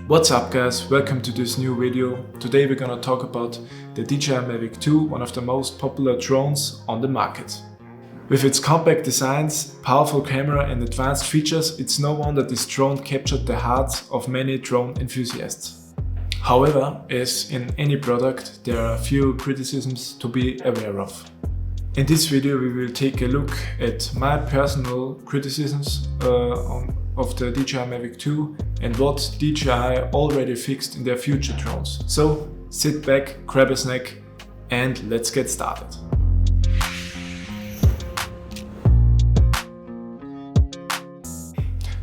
What's up guys, welcome to this new video. Today we're gonna talk about the DJI Mavic 2, one of the most popular drones on the market. With its compact designs, powerful camera and advanced features, it's no wonder this drone captured the hearts of many drone enthusiasts. However, as in any product, there are a few criticisms to be aware of. In this video we will take a look at my personal criticisms of the DJI Mavic 2 and what DJI already fixed in their future drones. So sit back, grab a snack and let's get started.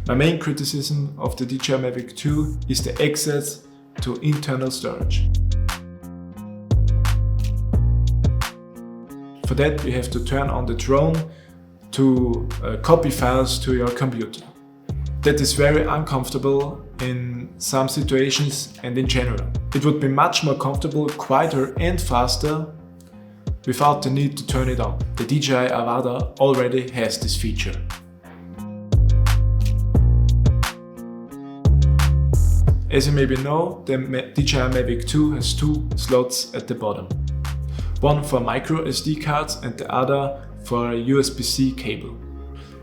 My main criticism of the DJI Mavic 2 is the access to internal storage. For that you have to turn on the drone to copy files to your computer. That is very uncomfortable in some situations and in general. It would be much more comfortable, quieter and faster without the need to turn it on. The DJI Avada already has this feature. As you maybe know, the DJI Mavic 2 has two slots at the bottom. One for micro SD cards and the other for a USB-C cable.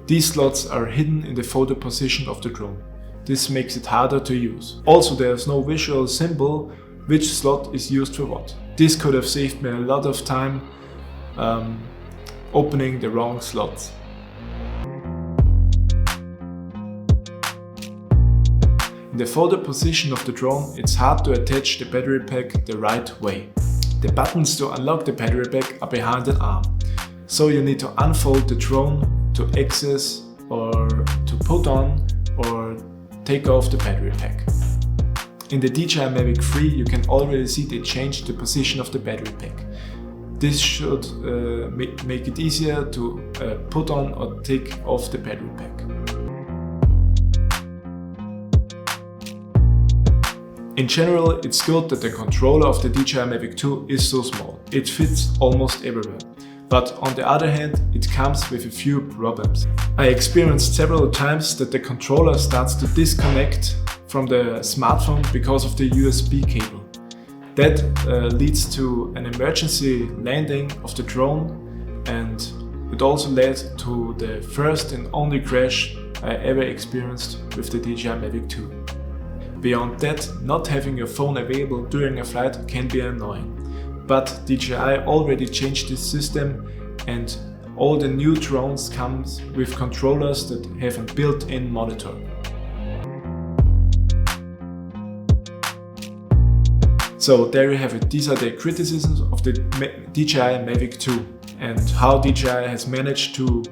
These slots are hidden in the photo position of the drone. This makes it harder to use. Also, there is no visual symbol which slot is used for what. This could have saved me a lot of time opening the wrong slots. In the photo position of the drone, it's hard to attach the battery pack the right way. The buttons to unlock the battery pack are behind an arm, so you need to unfold the drone to access or to put on or take off the battery pack. In the DJI Mavic 3 you can already see they changed the position of the battery pack. This should make it easier to put on or take off the battery pack. In general, it's good that the controller of the DJI Mavic 2 is so small. It fits almost everywhere. But on the other hand, it comes with a few problems. I experienced several times that the controller starts to disconnect from the smartphone because of the USB cable. That leads to an emergency landing of the drone, and it also led to the first and only crash I ever experienced with the DJI Mavic 2. Beyond that, not having your phone available during a flight can be annoying. But DJI already changed this system and all the new drones come with controllers that have a built-in monitor. So there you have it. These are the criticisms of the DJI Mavic 2 and how DJI has managed to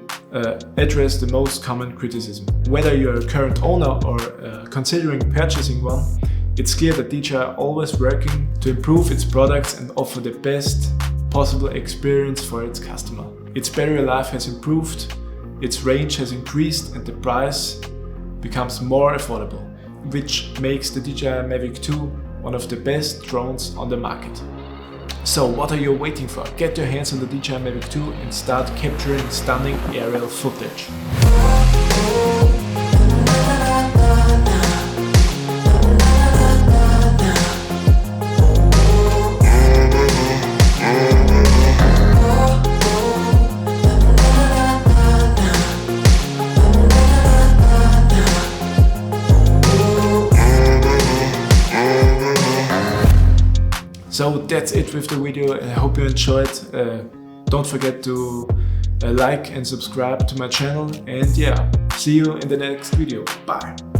address the most common criticism. Whether you're a current owner or considering purchasing one, it's clear that DJI are always working to improve its products and offer the best possible experience for its customer. Its battery life has improved, its range has increased and the price becomes more affordable, which makes the DJI Mavic 2 one of the best drones on the market. So what are you waiting for? Get your hands on the DJI Mavic 2 and start capturing stunning aerial footage. So that's it with the video. I hope you enjoyed. Don't forget to like and subscribe to my channel, and yeah, see you in the next video. Bye!